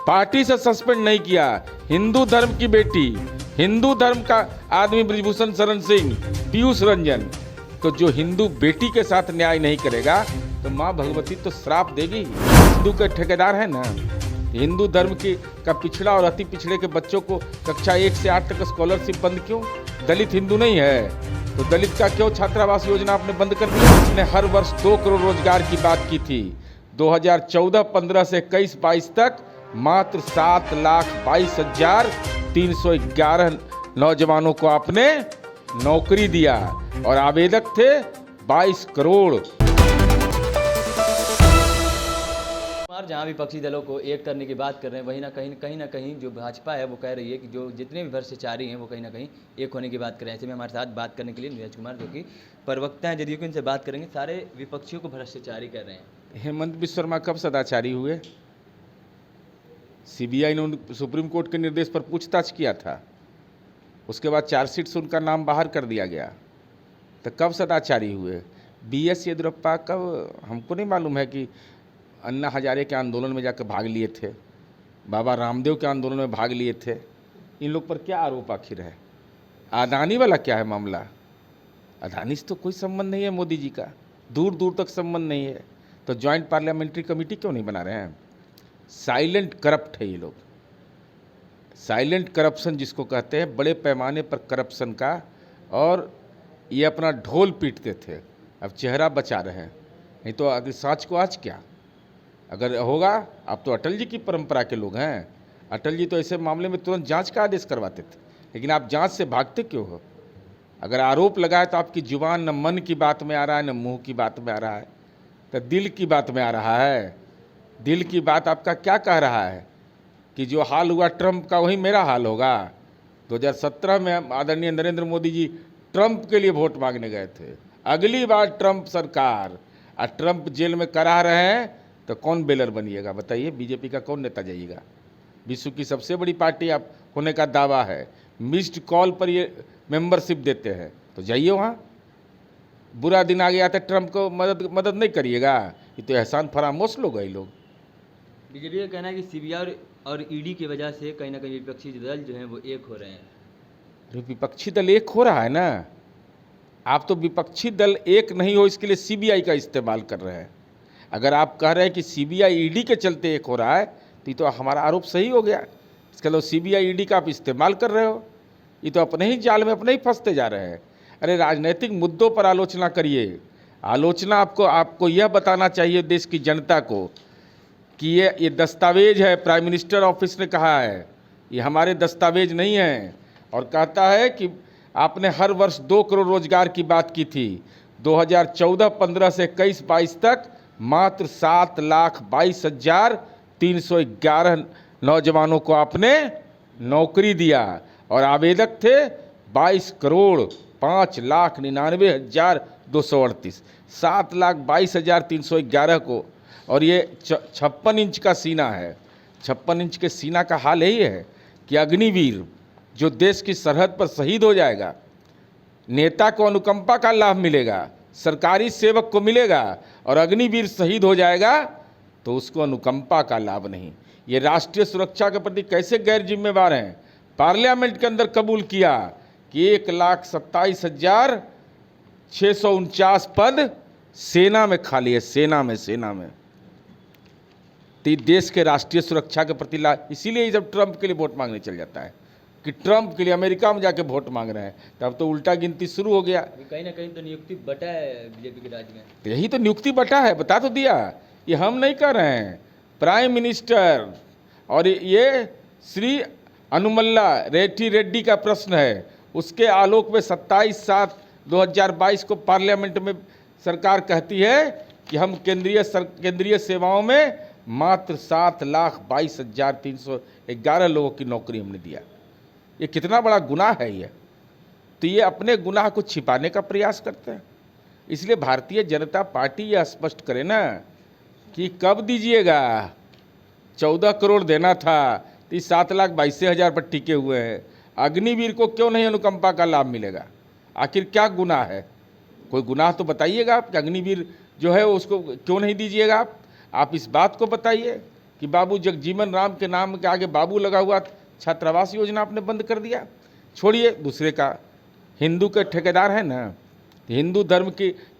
Party से suspend नहीं किया। हिंदू धर्म की बेटी, हिंदू धर्म का आदमी ब्रिजभूषण शरण सिंह, पीयूष रंजन, तो जो हिंदू बेटी के साथ न्याय नहीं करेगा तो माँ भगवती तो श्राप देगी। हिंदू के ठेकेदार है ना। हिंदू धर्म की का पिछड़ा और अति पिछड़े के बच्चों को कक्षा 1 से 8 तक स्कॉलरशिप बंद क्यों? दलित हिंदू नहीं है तो दलित का क्यों छात्रावास योजना आपने बंद कर दिया? आपने हर वर्ष 2 करोड़ रोजगार की बात की थी। 2014-15 से 21-22 तक मात्र 7,22,311 नौजवानों को आपने नौकरी दिया और आवेदक थे 22 करोड़। जहाँ विपक्षी दलों को एक करने की बात कर रहे हैं, वहीं कहीं ना कहीं जो भाजपा है वो कह रही है कि जो जितने भी भ्रष्टाचारी हैं वो कहीं ना कहीं एक होने की बात कर रहे हैं। ऐसे में हमारे साथ बात करने के लिए नीरज कुमार, जो कि प्रवक्ता हैं जदयू के, इनसे बात करेंगे। सारे विपक्षियों को भ्रष्टाचारी कर रहे हैं। हेमंत बिश्व शर्मा कब सदाचारी हुए? सीबीआई ने सुप्रीम कोर्ट के निर्देश पर पूछताछ किया था, उसके बाद चार्जशीट से उनका नाम बाहर कर दिया गया, तो कब सदाचारी हुए? BS येदियुरप्पा कब? हमको नहीं मालूम है कि अन्ना हजारे के आंदोलन में जाकर भाग लिए थे, बाबा रामदेव के आंदोलन में भाग लिए थे। इन लोग पर क्या आरोप आखिर है? अदानी वाला क्या है मामला? अदानी से तो कोई संबंध नहीं है मोदी जी का, दूर दूर तक संबंध नहीं है। तो ज्वाइंट पार्लियामेंट्री कमेटी क्यों नहीं बना रहे हैं? साइलेंट करप्ट है ये लोग। साइलेंट करप्शन जिसको कहते हैं, बड़े पैमाने पर करप्शन का। और ये अपना ढोल पीटते थे, अब चेहरा बचा रहे हैं। नहीं तो अगर सांच को आज क्या अगर होगा। आप तो अटल जी की परंपरा के लोग हैं। अटल जी तो ऐसे मामले में तुरंत जांच का आदेश करवाते थे, लेकिन आप जांच से भागते क्यों हो? अगर आरोप लगाए तो आपकी जुबान न मन की बात में आ रहा है, न मुंह की बात में आ रहा है, तो दिल की बात में आ रहा है। दिल की बात आपका क्या कह रहा है कि जो हाल हुआ ट्रंप का वही मेरा हाल होगा? 2017 में आदरणीय नरेंद्र मोदी जी ट्रंप के लिए वोट मांगने गए थे। अगली बार ट्रंप सरकार और ट्रंप जेल में करा रहे हैं तो कौन बेलर बनिएगा बताइए? बीजेपी का कौन नेता जाइएगा? विश्व की सबसे बड़ी पार्टी आप होने का दावा है, मिस्ड कॉल पर ये मेंबरशिप देते हैं, तो जाइए वहाँ। बुरा दिन आ गया था ट्रंप को मदद नहीं करिएगा? ये तो एहसान फरामोश लोग हैं लोग। बीजेपी का कहना है कि सीबीआई और ईडी की वजह से कहीं ना कहीं विपक्षी दल जो हैं वो एक हो रहे हैं। विपक्षी दल एक हो रहा है ना। आप तो विपक्षी दल एक नहीं हो इसके लिए सीबीआई का इस्तेमाल कर रहे हैं। अगर आप कह रहे हैं कि सीबीआई ईडी के चलते एक हो रहा है तो ये तो हमारा आरोप सही हो गया। इसका मतलब सीबीआई ईडी का आप इस्तेमाल कर रहे हो। ये तो अपने ही जाल में अपने ही फंसते जा रहे हैं। अरे राजनीतिक मुद्दों पर आलोचना करिए। आलोचना आपको यह बताना चाहिए देश की जनता को कि ये दस्तावेज है, प्राइम मिनिस्टर ऑफिस ने कहा है, ये हमारे दस्तावेज नहीं हैं। और कहता है कि आपने हर वर्ष 2 करोड़ रोजगार की बात की थी। 2014-15 से 21-22 तक मात्र 7,22,311 नौजवानों को आपने नौकरी दिया और आवेदक थे 22 करोड़ 5,99,238। 7,22,311 को। और ये 56 इंच का सीना है। 56 इंच के सीना का हाल यही है कि अग्निवीर जो देश की सरहद पर शहीद हो जाएगा, नेता को अनुकंपा का लाभ मिलेगा, सरकारी सेवक को मिलेगा, और अग्निवीर शहीद हो जाएगा तो उसको अनुकंपा का लाभ नहीं। ये राष्ट्रीय सुरक्षा के प्रति कैसे गैर जिम्मेवार हैं? पार्लियामेंट के अंदर कबूल किया कि 1,27,649 पद सेना में खाली है। सेना में तो देश के राष्ट्रीय सुरक्षा के प्रति इसीलिए जब ट्रंप के लिए वोट मांगने चल जाता है कि ट्रंप के लिए अमेरिका में जाके वोट मांग रहे हैं, तब तो उल्टा गिनती शुरू हो गया। कहीं ना कहीं तो नियुक्ति बटा है बीजेपी के राज्य में। तो यही तो नियुक्ति बटा है, बता तो दिया। ये हम नहीं कर रहे हैं, प्राइम मिनिस्टर। और ये श्री अनुमल्ला रेड्डी का प्रश्न है, उसके आलोक में 27/7/2022 को पार्लियामेंट में सरकार कहती है कि हम केंद्रीय सेवाओं में मात्र 7,22,311 लोगों की नौकरी हमने दिया। ये कितना बड़ा गुनाह है ये। तो ये अपने गुनाह को छिपाने का प्रयास करते हैं। इसलिए भारतीय जनता पार्टी यह स्पष्ट करे ना कि कब दीजिएगा। 14 करोड़ देना था तो 7,22,000 पर टिके हुए हैं। अग्निवीर को क्यों नहीं अनुकंपा का लाभ मिलेगा? आखिर क्या गुनाह है? कोई गुनाह तो बताइएगा आप कि अग्निवीर जो है उसको क्यों नहीं दीजिएगा आप इस बात को बताइए कि बाबू जगजीवन राम के नाम के आगे बाबू लगा हुआ छात्रावास योजना आपने बंद कर दिया। छोड़िए दूसरे का, हिंदू के ठेकेदार है ना, हिंदू धर्म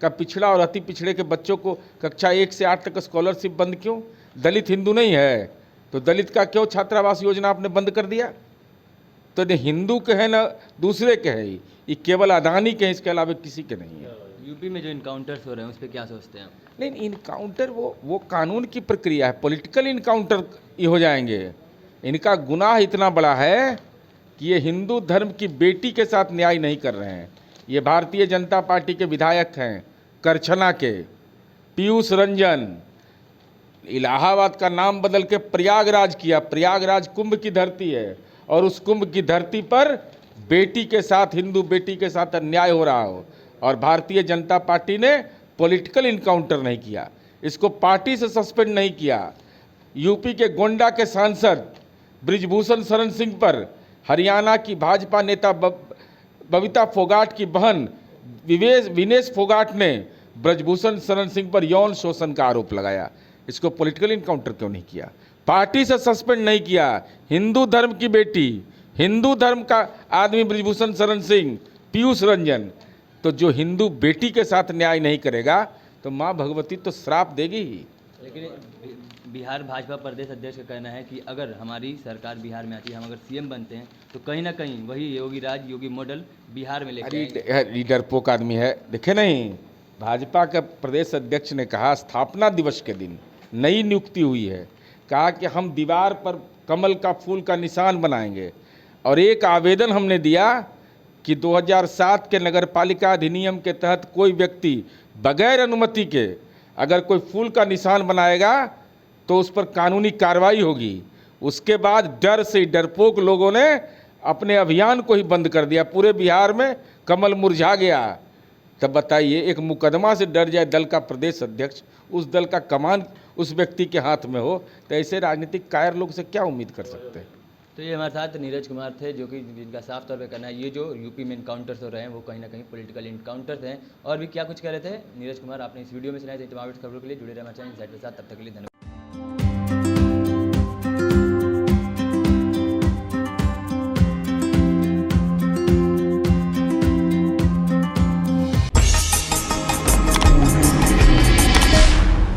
का पिछड़ा और अति पिछड़े के बच्चों को कक्षा 1 से 8 तक स्कॉलरशिप बंद क्यों? दलित हिंदू नहीं है तो दलित का क्यों छात्रावास योजना आपने बंद कर दिया? तो न हिंदू के है ना दूसरे के है, ये केवल अदानी के हैं, इसके अलावा किसी के नहीं है। यूपी में जो इनकाउंटर्स हो रहे हैं उस पर क्या सोचते हैं आप? नहीं, इनकाउंटर वो कानून की प्रक्रिया है, पॉलिटिकल इनकाउंटर ये हो जाएंगे। इनका गुनाह इतना बड़ा है कि ये हिंदू धर्म की बेटी के साथ न्याय नहीं कर रहे हैं। ये भारतीय जनता पार्टी के विधायक हैं करछना के पीयूष रंजन, इलाहाबाद का नाम बदल के प्रयागराज किया। प्रयागराज कुंभ की धरती है और उस कुंभ की धरती पर बेटी के साथ, हिंदू बेटी के साथ अन्याय हो रहा हो और भारतीय जनता पार्टी ने पॉलिटिकल इनकाउंटर नहीं किया, इसको पार्टी से सस्पेंड नहीं किया। यूपी के गोंडा के सांसद ब्रिजभूषण शरण सिंह पर हरियाणा की भाजपा नेता बबीता फोगाट की बहन विनेश फोगाट ने ब्रजभूषण शरण सिंह पर यौन शोषण का आरोप लगाया। इसको पॉलिटिकल इनकाउंटर क्यों नहीं किया? पार्टी से सस्पेंड नहीं किया। हिंदू धर्म की बेटी, हिंदू धर्म का आदमी ब्रिजभूषण शरण सिंह, पीयूष रंजन, तो जो हिंदू बेटी के साथ न्याय नहीं करेगा तो माँ भगवती तो श्राप देगी ही। लेकिन बिहार भाजपा प्रदेश अध्यक्ष का कहना है कि अगर हमारी सरकार बिहार में आती है, हम अगर सीएम बनते हैं तो कहीं ना कहीं वही योगी राज, योगी मॉडल बिहार में लेकर अरे डरपोक आदमी है। देखे नहीं, भाजपा के प्रदेश अध्यक्ष ने कहा स्थापना दिवस के दिन नई नियुक्ति हुई है, कहा कि हम दीवार पर कमल का फूल का निशान बनाएंगे और एक आवेदन हमने दिया कि 2007 के नगरपालिका अधिनियम के तहत कोई व्यक्ति बगैर अनुमति के अगर कोई फूल का निशान बनाएगा तो उस पर कानूनी कार्रवाई होगी। उसके बाद डर से डरपोक लोगों ने अपने अभियान को ही बंद कर दिया, पूरे बिहार में कमल मुरझा गया। तब बताइए, एक मुकदमा से डर जाए दल का प्रदेश अध्यक्ष, उस दल का कमान उस व्यक्ति के हाथ में हो, तो ऐसे राजनीतिक कायर लोग से क्या उम्मीद कर सकते हैं? तो ये हमारे साथ नीरज कुमार थे, जो कि जिनका साफ तौर पे कहना है ये जो यूपी में इनकाउंटर्स हो रहे हैं वो कहीं ना कहीं पॉलिटिकल इनकाउंटर्स हैं। और भी क्या कुछ कह रहे थे नीरज कुमार, आपने इस वीडियो में सुनाया। तमाम खबरों के लिए जुड़े रहना चाहिए इनसाइट के साथ। तब तक के लिए धन्यवाद।